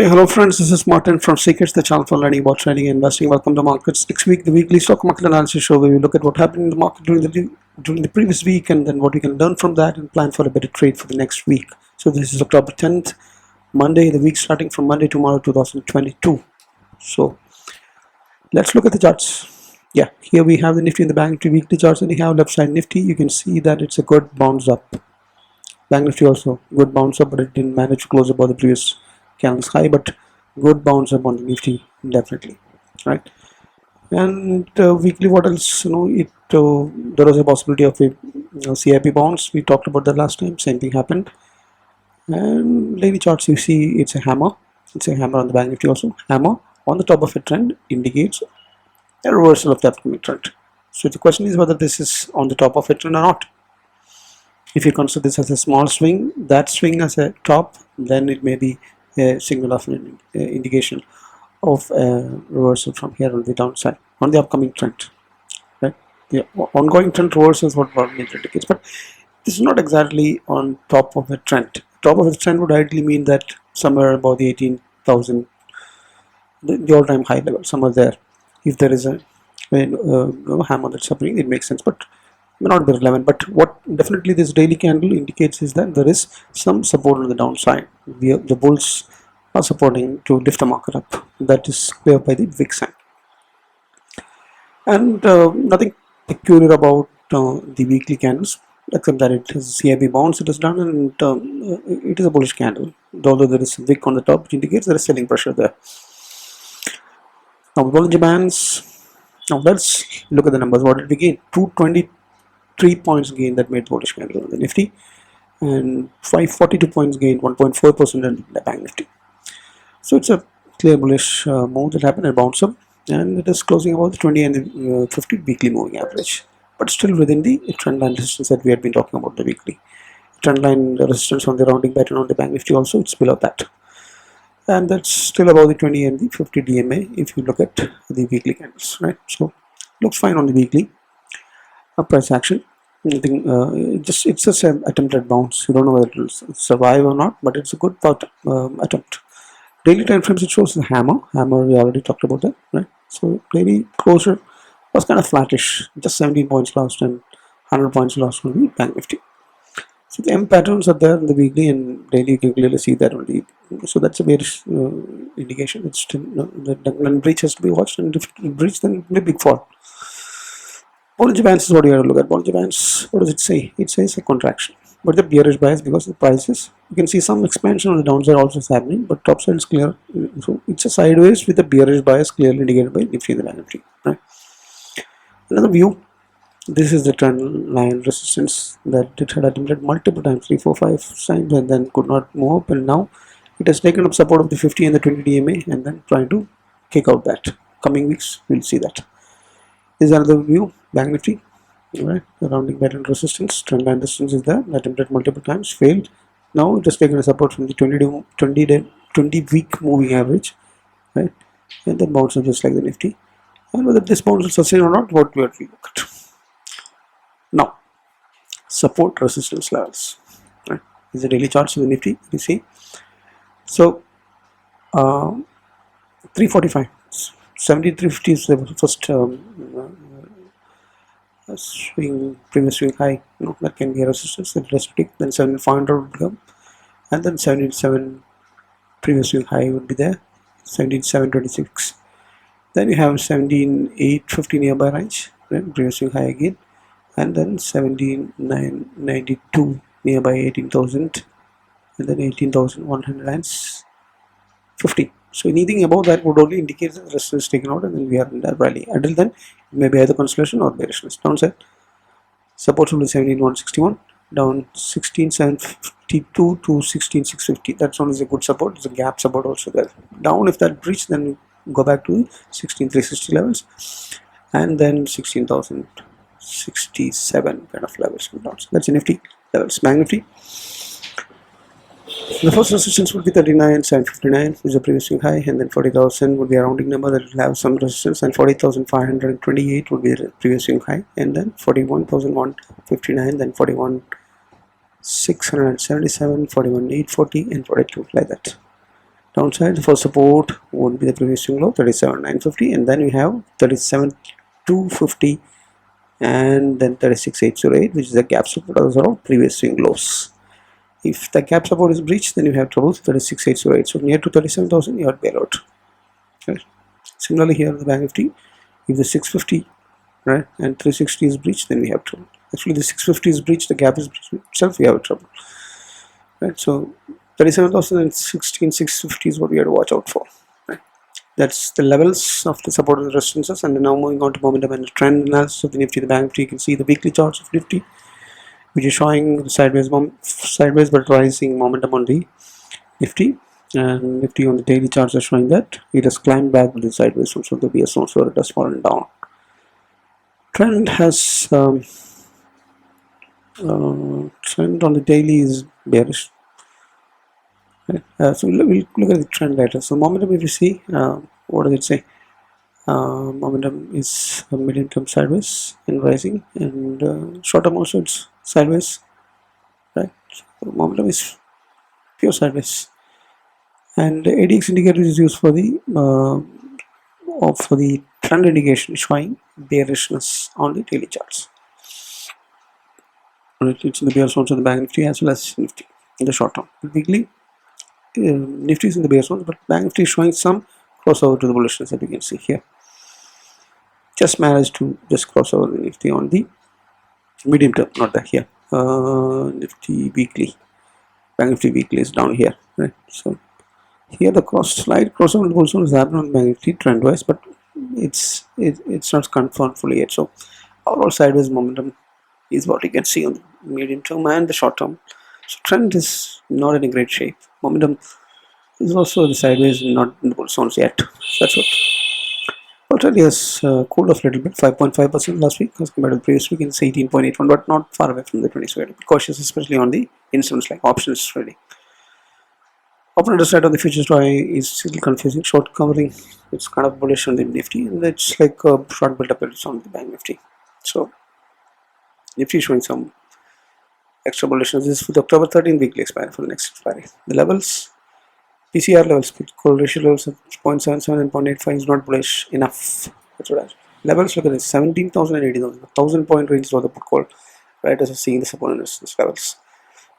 Hey, hello friends, this is Martin from Secrets, the channel for learning about trading and investing. Welcome to Markets. Next week, the weekly stock market analysis show where we look at what happened in the market during the previous week and then what we can learn from that and plan for a better trade for the next week. So this is October 10th, Monday, the week starting from Monday tomorrow, 2022. So let's look at the charts. Yeah, here we have the Nifty and the Banknifty weekly charts, and we have left side Nifty. You can see that it's a good bounce up. Banknifty also good bounce up, but it didn't manage to close above the previous candles high, but good bounce up on the Nifty definitely, right? And weekly, what else? There was a possibility of a CIP bounce. We talked about that last time. Same thing happened. And daily charts, you see it's a hammer. It's a hammer on the Banknifty also. Hammer on the top of a trend indicates a reversal of that trend. So the question is whether this is on the top of a trend or not. If you consider this as a small swing, that swing as a top, then it may be a signal of an indication of a reversal from here on the downside on the upcoming trend. Right? The ongoing trend reversal is what it indicates, but this is not exactly on top of a trend. Top of the trend would ideally mean that somewhere above the 18,000, the all-time high level, somewhere there. If there is a hammer that's happening, it makes sense, but may not be relevant. But what definitely this daily candle indicates is that there is some support on the downside. The bulls are supporting to lift the market up. That is clear by the VIX sign. And nothing peculiar about the weekly candles, except that it has CIB bounce it has done, and it is a bullish candle. Although there is a wick on the top, which indicates there is selling pressure there. Now Bollinger Bands. Now let's look at the numbers. What did we gain? 223 points gain that made bullish candle on the Nifty, and 542 points gained, 1.4% in the Banknifty. So it's a clear bullish move that happened, a bounce up, and it is closing about the 20 and the 50 weekly moving average, but still within the trend line resistance that we had been talking about. The weekly trend line resistance on the rounding pattern on the Banknifty also, it's below that, and that's still above the 20 and the 50 DMA if you look at the weekly candles, right? So looks fine on the weekly. A price action, it's just an attempted bounce. You don't know whether it will survive or not, but it's a good attempt. Daily time frames, it shows the hammer. We already talked about that, right? So daily closure was kind of flattish, just 17 points lost and 100 points lost on the Banknifty. So the M patterns are there in the weekly and daily. You can clearly see that on the. So that's a bearish indication. It's still the breach has to be watched, and if it breach, then it may be big fall. Bollinger Bands is what you have to look at. Bollinger Bands, what does it say? It says a contraction, but the bearish bias because the prices. You can see some expansion on the downside also is happening, but top side is clear. So it's a sideways with a bearish bias clearly indicated by Nifty and the Banknifty. Right? Another view. This is the trend line resistance that it had attempted multiple times, 3, 4, 5 times, and then could not move up, and now it has taken up support of the 50 and the 20 DMA, and then trying to kick out that. Coming weeks, we'll see that. This is another view. Banknifty, right? The rounding pattern resistance, trend line resistance is there. Attempted multiple times, failed. Now it has taken a support from the 20 week moving average, right? And then bounces just like the Nifty. And whether this bounce will sustain or not, what we have to look at. Now, support resistance levels. Right? These are daily charts of the Nifty. You see. So, 345, 7350 is the first swing, previous swing high. That can be a resistance. That is stick. Then 7500 would come, and then 77 previous swing high would be there. 17726. Then you have 17850 nearby range. Right? Previous swing high again. And then 17992 nearby 18,000, and then 18,150. So anything above that would only indicate that the resistance is taken out, and then we are in that rally. Until then, it may be either consolidation or bearishness. Downside support will be 17161, down 16752 to 16650. That's only a good support. There's a gap support also there. Down, if that breach, then go back to 16360 levels, and then 16,067 kind of levels. So that's a Nifty levels. Banknifty. The first resistance would be 39,759, which is the previous swing high, and then 40,000 would be a rounding number that will have some resistance, and 40,528 would be the previous swing high, and then 41,159, then 41,677, 41,840, and 42, like that. Downside, the first support would be the previous swing low 37,950, and then we have 37,250, and then 36,808, which is the gap support as well, previous swing lows. If the gap support is breached, then you have trouble 36,808. So near to 37,000, you are bailout. Right. Similarly, here the Bank Nifty, if the 650, right, and 360 is breached, then we have trouble. Actually, the 650 is breached, the gap is breached itself, we have trouble. Right. So 37,000 and 16,650 is what we have to watch out for. Right. That's the levels of the support and resistances. And now moving on to momentum and trend analysis of the Nifty, the Bank Nifty. You can see the weekly charts of Nifty, which is showing sideways but rising momentum on the Nifty, and Nifty on the daily charts are showing that it has climbed back with the sideways also the BS also where it has fallen down. Trend has trend on the daily is bearish. Right. So we'll look at the trend later. So momentum, if you see, what does it say? Momentum is a medium term sideways and rising, and short term also it's sideways, right? So momentum is pure sideways, and the ADX indicator is used for the trend indication, showing bearishness on the daily charts. Right, it's in the bear zones of the Bank Nifty as well as Nifty in the short term. Weekly, Nifty is in the bear zones, but Bank Nifty is showing some crossover to the bullishness that you can see here. Just managed to just cross over the Nifty on the medium term, not that here. Nifty weekly, Bank Nifty weekly is down here, right? So here the slight crossover also is happening on Bank Nifty trend wise, but it's not confirmed fully yet. So overall sideways momentum is what you can see on the medium term and the short term. So trend is not in a great shape. Momentum is also the sideways, not in the bull zones yet. That's what. Volatility has cooled off a little bit, 5.5% last week as compared to the previous week. It's 18.81, but not far away from the 20s. So we have to be cautious, especially on the instruments like options trading. Open interest rate on the futures is still confusing. Short covering, it's kind of bullish on the Nifty, and it's like a short build up on the Bank Nifty. So Nifty showing some extra bullishness. This is for the October 13th weekly expiry for the next expiry. The levels, PCR levels, put call ratio levels of 0.77 and 0.85 is not bullish enough. That's what I mean. Levels, look at this, 17,000 and 18,000. 1,000 point range for the put call. Right, as seeing the support and resistance levels.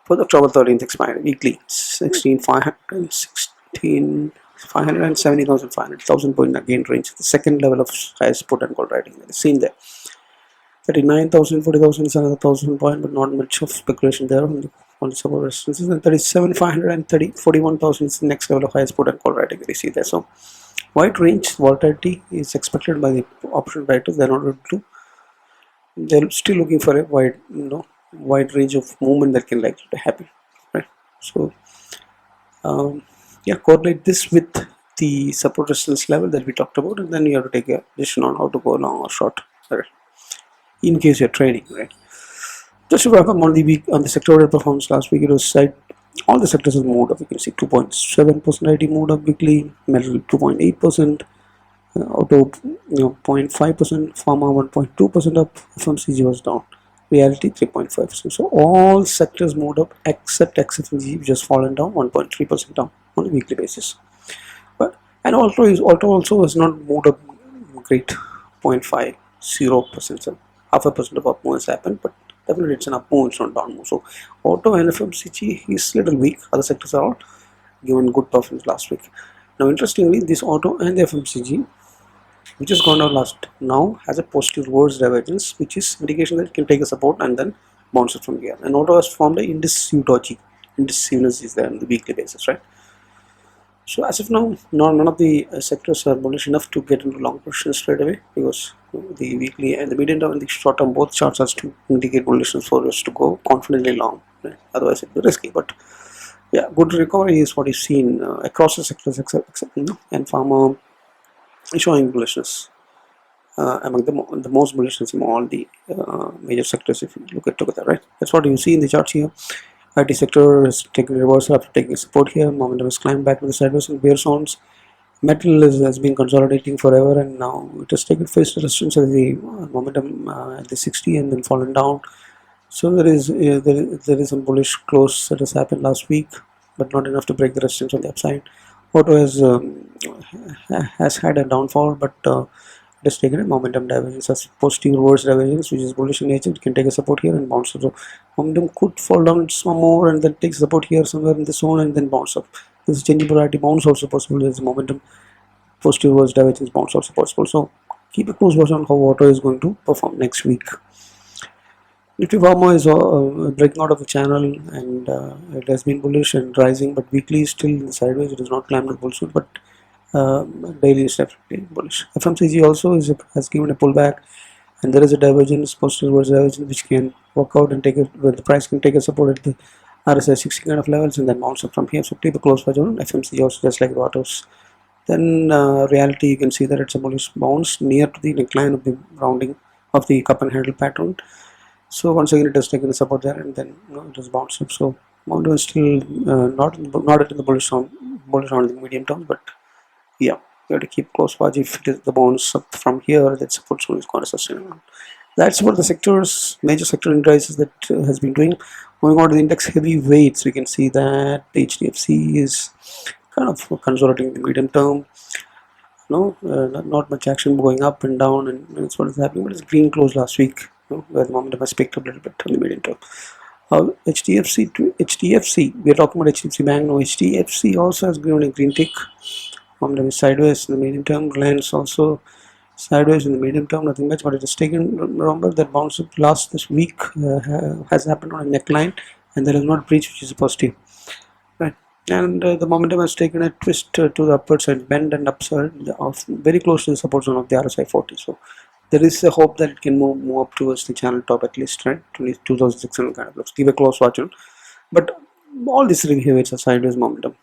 For the October 13th expiry weekly, 16,500, 16,500 and 70,500. 1,000 point again range. The second level of highest put and call writing that is seen there. 39,000, 40,000 is another 1,000 point, but not much of speculation there on the support resistances. And 37,500 and 41,000 is the next level of highest put and call writing that you see there. So wide range volatility is expected by the option writers. They're not able to. They're still looking for a wide range of movement that can likely to happen. Right. So yeah, correlate this with the support resistance level that we talked about, and then you have to take a decision on how to go long or short. Right. In case you're trading, right? Just to wrap up on the week on the sectoral performance last week, it was all the sectors have moved up. You can see 2.7% IT moved up weekly, metal 2.8%, auto 0.5%, pharma 1.2% up, FMCG was down, reality 3.5%. So all sectors moved up except XFMG, which has fallen down 1.3% down on a weekly basis. But and auto also has not moved up great, 0.50%. So half a percent of up move has happened, but definitely it's an up move, it's not down move. So auto and FMCG is little weak. Other sectors are all given good performance last week. Now interestingly, this auto and the FMCG, which has gone down last, now has a positive reverse divergence, which is indication that it can take a support and then bounce it from here. And auto has formed a indecisiveness is there on the weekly basis, right? So as of now, none of the sectors are bullish enough to get into long positions straight away, because the weekly and the medium term and the short term both charts has to indicate bullishness for us to go confidently long. Right? Otherwise, it will be risky. But yeah, good recovery is what is seen across the sectors, except and pharma is showing bullishness among the most bullishness among all the major sectors. If you look at together, right? That's what you see in the charts here. IT sector is taking reversal after taking support here. Momentum has climbed back to the sideways in bear zones. Metal has been consolidating forever, and now it has taken face resistance at the momentum at the 60 and then fallen down. So there is a bullish close that has happened last week, but not enough to break the resistance on the upside. Auto has had a downfall, but it has taken a momentum divergence as positive reverse divergence, which is bullish in nature. It can take a support here and bounce up. So momentum could fall down some more and then take support here somewhere in the zone and then bounce up. This is changing polarity bounce also possible. There's momentum positive reverse divergence bounce also possible. So keep a close watch on how auto is going to perform next week. Nifty Pharma is breaking out of the channel, and it has been bullish and rising, but weekly is still sideways. It has not climbed the bullshoot, but uh, daily is definitely bullish. FMCG also has given a pullback, and there is a divergence, positive reverse divergence, which can work out and take it where the price can take a support at the RSI 60 kind of levels and then bounce up from here. So keep a close watch on FMCG also, just like the autos. Then reality, you can see that it's a bullish bounce near to the neckline of the rounding of the cup and handle pattern. So once again it has taken the support there and then it has bounced up. So momentum is still not in the bullish on the medium term, but yeah, you have to keep close watch. If it is the bounce up from here, that support zone is going to sustain. That's what the sectors, major sector indices that has been doing. Moving on to the index heavyweights, we can see that the HDFC is kind of consolidating the medium term. Not much action going up and down, and that's what is happening. But it's green close last week, where the momentum has picked up a little bit on the medium term. HDFC to HDFC, we are talking about HDFC Bank now. HDFC also has given a green tick. Momentum is sideways in the medium term. Reliance also sideways in the medium term, nothing much, but it has taken. Remember that bounce up last this week has happened on a neckline, and there is not a breach, which is positive, right? And the momentum has taken a twist to the upward side, bend and upside of very close to the support zone of the RSI 40. So there is a hope that it can move up towards the channel top at least, right? 2,600 kind of looks. Give a close watch on, but all these behaviors are sideways momentum,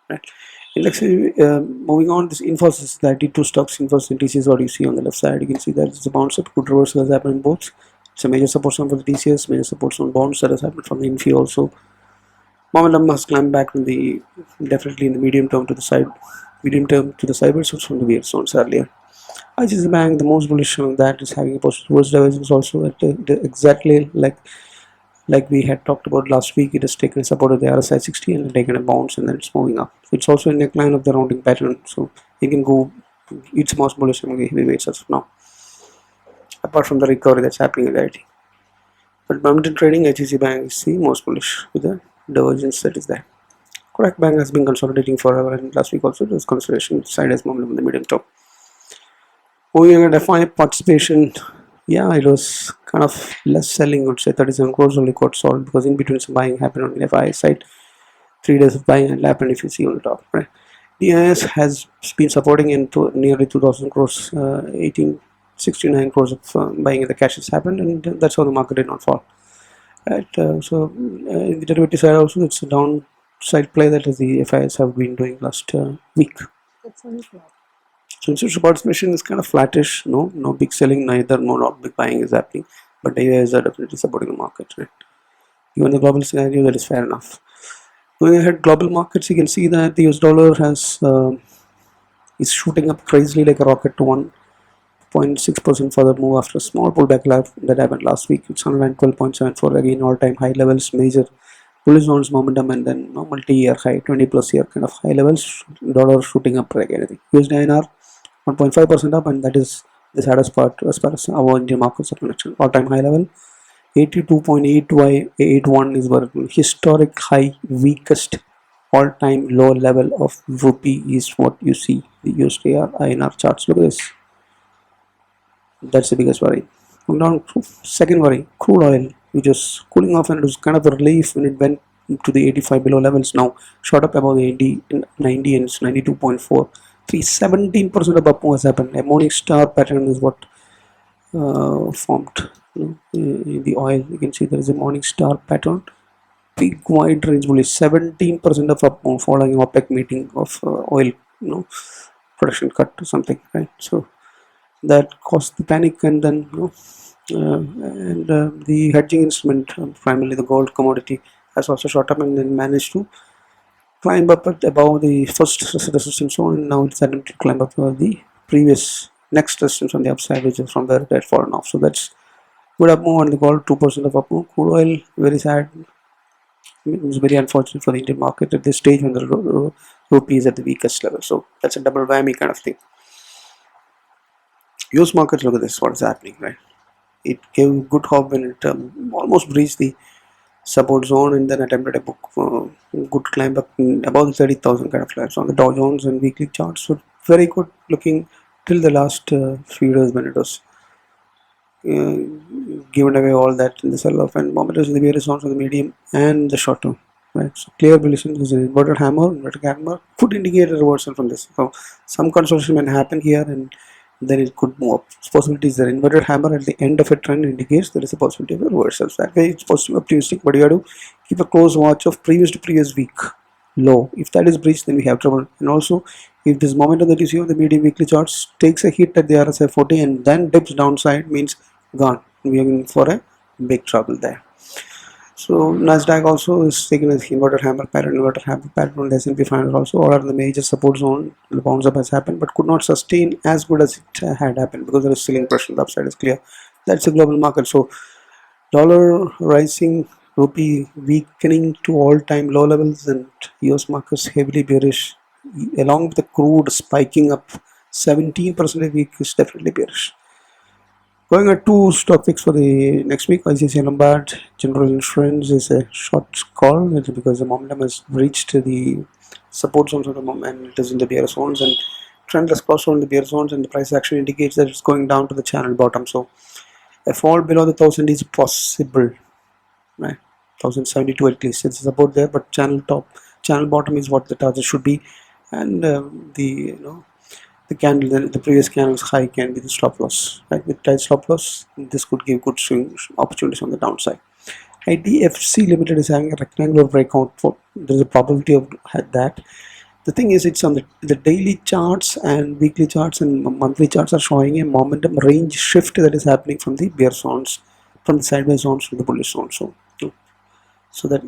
right? Index, moving on, this Infosys, the IT2 stocks, Infosys and TCS, what you see on the left side, you can see that it's a bounce up, good reversal has happened in both. It's a major support zone for the TCS, major support zone bonds that has happened from the Infi also. Momentum has climbed back in the, definitely in the medium term to the side, medium term to the sideways from the weird zones earlier. ICICI Bank, the most bullish on that, is having a positive reverse divergence also at exactly like we had talked about last week. It has taken support of the RSI 60 and taken a bounce, and then it's moving up. It's also in neckline of the rounding pattern, so you can go. It's most bullish among the heavyweights as of now, apart from the recovery that's happening in the IT. But momentum trading, ICICI Bank is the most bullish with the divergence that is there. Kotak Bank has been consolidating forever, and last week also it was consolidation side as momentum in the medium term. Moving on, FI participation, yeah, it was kind of less selling. I would say 37 crores only got sold because in between some buying happened on the FI side. 3 days of buying and happened, if you see on the top, right? DIS has been supporting into nearly 2,000 crores, 1869 crores of buying in the cash has happened, and that's how the market did not fall, right? So in the derivative side also, it's a downside play that the FIs have been doing last week. So institutional participation is kind of flattish, no big selling, neither not big buying is happening, but the AIs are definitely supporting the market, right? Given the global scenario, that is fair enough. Going ahead, global markets, you can see that the US dollar is shooting up crazily like a rocket to 1.6% further move after a small pullback that happened last week. It's 112.74 again, all-time high levels, major bullish zones momentum, and then multi-year high, 20+ year kind of high levels. Dollar shooting up again. USD INR 1.5% up, and that is the saddest part as far as our Indian markets are concerned. All-time high level 82.81 is our historic high, weakest all-time low level of rupee is what you see the USD INR charts. Look at this. That's the biggest worry. Down second worry, crude oil, which is cooling off, and it was kind of a relief when it went to the 85 below levels. Now shot up above the 90 and it's 92.4. 17% of up has happened. A morning star pattern is what formed in the oil. You can see there is a morning star pattern, big wide range bullish, 17% of up following OPEC meeting of oil production cut to something, right? So that caused the panic, and then the hedging instrument, primarily the gold commodity, has also shot up and then managed to climb up at above the first resistance zone, and now it's attempting to climb up the previous next resistance on the upside, which is from where it had fallen off. So that's good up move on the gold, 2% of up move. Crude oil, very sad. It's very unfortunate for the Indian market at this stage when the rupee is at the weakest level. So that's a double whammy kind of thing. US markets, look at this, what is happening, right? It gave good hope when it almost breached the support zone and then attempted a good climb up above the 30,000 kind of levels. On the Dow Jones and weekly charts were very good looking till the last few days when it was given away all that in the sell-off, and momentum in the various zones on the medium and the short term. Right, so clear bullishness is an inverted hammer could indicate a reversal from this. So some consolidation may happen here, and then it could move up. Possibilities there. Inverted hammer at the end of a trend indicates there is a possibility of a reversal. So that way it's positive, optimistic, but you have to keep a close watch of previous to previous week low. If that is breached, then we have trouble. And also, if this momentum that you see on the medium weekly charts takes a hit at the RSI 40 and then dips downside, means gone. We are in for a big trouble there. So Nasdaq also is taking an inverted hammer pattern on the S&P 500 also. All are in the major support zone. The bounce up has happened, but could not sustain as good as it had happened because there is ceiling pressure. The upside is clear. That's a global market. So dollar rising, rupee weakening to all-time low levels, and US markets heavily bearish, along with the crude spiking up 17% a week is definitely bearish. Going at two stock picks for the next week, ICICI Lombard General Insurance is a short call because the momentum has reached the support zones of the moment and it is in the bear zones, and trend has crossed on the bear zones, and the price action indicates that it's going down to the channel bottom. So a fall below the 1000 is possible, right? 1072 at least. It's support there, but channel bottom is what the target should be, and the candle, the previous candle's high can be the stop loss, right? With tight stop loss, this could give good swing opportunities on the downside. IDFC Limited is having a rectangular breakout. There is a probability of that. The thing is, it's on the daily charts and weekly charts and monthly charts are showing a momentum range shift that is happening from the bear zones, from the sideways zones to the bullish zone. So that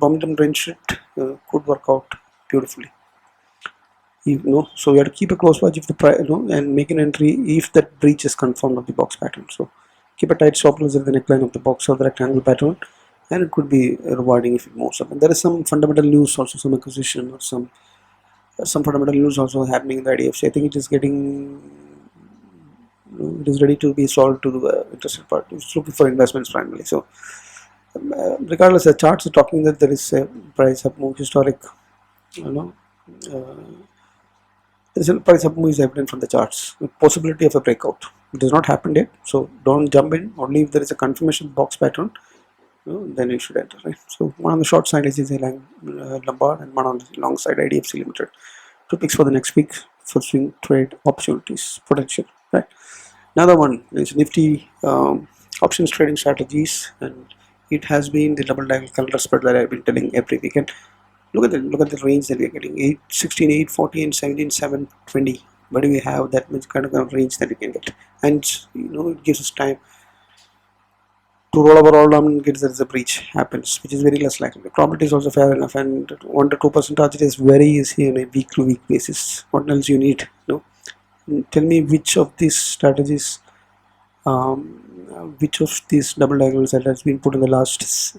momentum range shift could work out beautifully. So we have to keep a close watch if the price, and make an entry if that breach is confirmed of the box pattern. So keep a tight stop loss at the neckline of the box or the rectangle pattern, and it could be rewarding if it moves up. And there is some fundamental news also, some acquisition or some fundamental news also happening in the IDFC. I think it is ready to be sold to the interested party. It's looking for investments primarily. So regardless, the charts are talking that there is a price up move, historic, the price up move is evident from the charts with possibility of a breakout. It has not happened yet, so don't jump in. Only if there is a confirmation box pattern, then you should enter, right? So one on the short side is Lombard, and one on the long side IDFC Limited. Two picks for the next week for swing trade opportunities potential, right? Another one is Nifty options trading strategies, and it has been the double diagonal color spread that I've been telling every weekend. Look at the range that we are getting: 816, 840, and 17, 720. Where do we have that much kind of range that we can get? And it gives us time to roll over all down in case there is a breach happens, which is very less likely. The probability is also fair enough, and 1 to 2% target is very easy on a week to week basis. What else you need? Tell me which of these strategies, which of these double diagonals that has been put in the last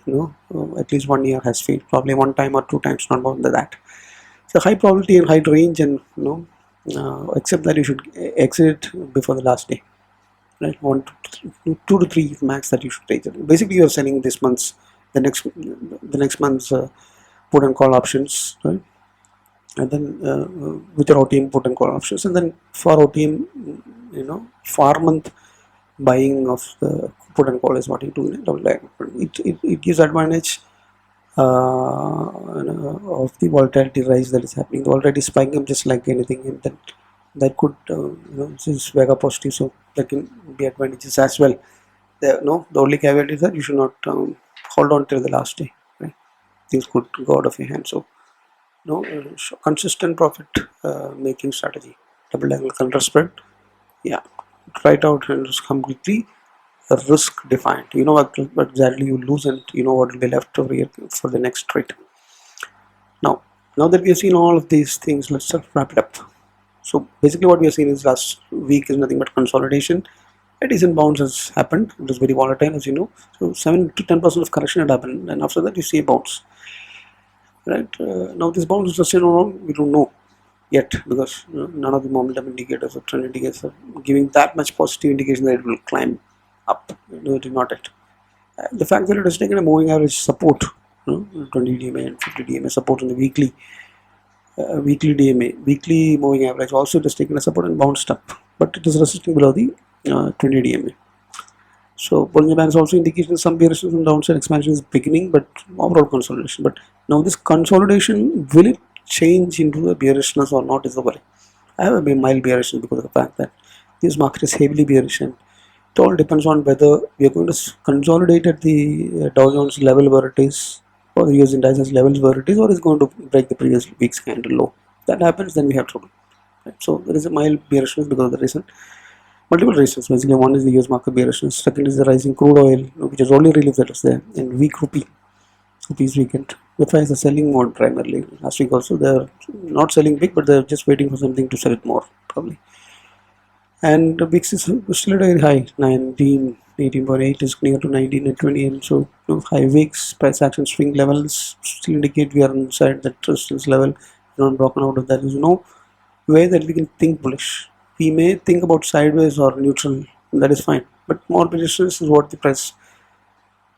at least 1 year has failed. Probably one time or two times, not more than that. So high probability and high range, and except that you should exit before the last day, right? 2 to 3 max that you should trade. Basically you're selling this month's the next month's put and call options, right? And then with your OTM put and call options, and then for OTM for month buying of the put and call is what you do in a double diagonal. It gives advantage of the volatility rise that is happening. The volatility is spiking up just like anything, and then that could this is vega positive, so there can be advantages as well. The only caveat is that you should not hold on till the last day, right? Things could go out of your hand. So consistent profit making strategy, double diagonal color spread, try it out, and just completely risk defined. You know what exactly you lose, and you know what will be left over here for the next trade. Now that we have seen all of these things, let's wrap it up. So basically what we have seen is last week is nothing but consolidation. A decent bounce has happened. It was very volatile, as you know. So 7 to 10% of correction had happened, and after that you see a bounce. right? Now this bounce is sustained or not, we don't know yet, because none of the momentum indicators or trend indicators are giving that much positive indication that it will climb up. No, it is not yet. The fact that it has taken a moving average support, 20 DMA and 50 DMA support in the weekly DMA, weekly moving average, also it has taken a support and bounced up, but it is resisting below the 20 DMA. So Bollinger Bands also indicating some bearishness and downside expansion is beginning, but overall consolidation. But now this consolidation, will it change into a bearishness or not, is the worry. I have a mild bearishness because of the fact that this market is heavily bearish, and it all depends on whether we are going to consolidate at the Dow Jones level where it is, or the US indices levels where it is, or is going to break the previous week's candle low. If that happens, then we have trouble. Right? So there is a mild bearishness because of the reason. Multiple reasons. Basically, one is the US market bearishness. Second is the rising crude oil, which is only relief that is there, and weak rupees weekend. The Fyers are selling more primarily. Last week also they are not selling big, but they are just waiting for something to sell it more probably. And the VIX is still at a very high, 19, 18.8 is near to 19 and 20, and so high VIX price action swing levels still indicate we are inside that resistance level. Not broken out of that. There is no way that we can think bullish. We may think about sideways or neutral, that is fine, but more bearishness is what the price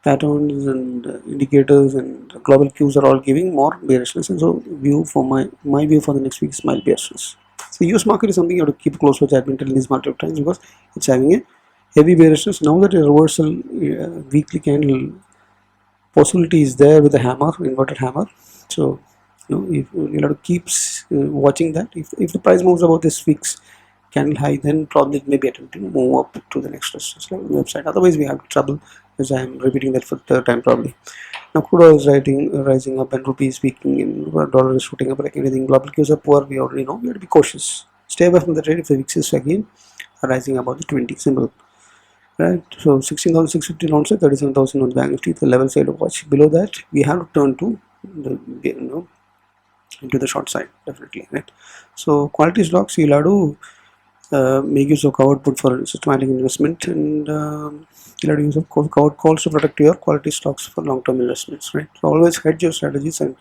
patterns and indicators and global cues are all giving more bearishness, and so view for my view for the next week is mild bearishness. So US market is something you have to keep close, which I've been telling these multiple times, because it's having a heavy bearishness. Now that a reversal weekly candle possibility is there with a hammer, inverted hammer, so if you have to keep watching that. If the price moves above this week's candle high, then probably it may be attempting to move up to the next resistance level website. Otherwise, we have trouble, as I am repeating that for the third time probably. Now, crude oil is rising up, and rupee is weakening, and dollar is shooting up like anything. Global cues are poor. We already know. We have to be cautious. Stay away from the trade if the VIX is again rising above the 20 symbol. Right, so 16,650 downside, 37,000 on the Banknifty, the level side to watch. Below that, we have to turn to the into the short side, definitely. Right, so quality stocks you'll have to make use of covered put for systematic investment, and you'll have to use of covered calls to protect your quality stocks for long-term investments. Right, so always hedge your strategies and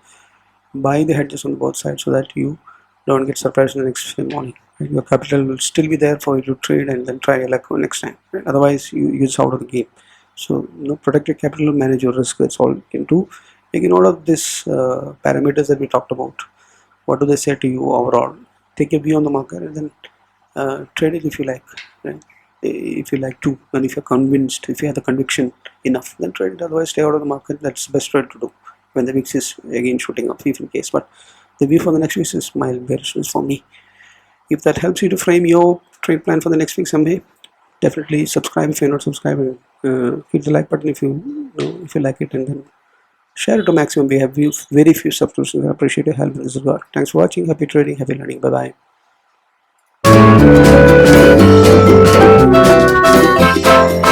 buy the hedges on both sides so that you don't get surprised in the next morning. Right? Your capital will still be there for you to trade and then try like next time. Right? Otherwise, you're just out of the game. So, protect your capital, manage your risk. That's all you can do. Making all of these parameters that we talked about. What do they say to you overall? Take a view on the market and then trade it if you like. Right? If you like to, and if you're convinced, if you have the conviction enough, then trade it. Otherwise, stay out of the market. That's the best trade to do when the VIX is again shooting up, if in case. But the view for the next week is mild bearishness for me. If that helps you to frame your trade plan for the next week someday, definitely subscribe if you're not subscribed, and hit the like button if you like it, and then share it to maximum. We have very few subscriptions. I appreciate your help in this regard. Thanks for watching. Happy trading, happy learning. Bye bye.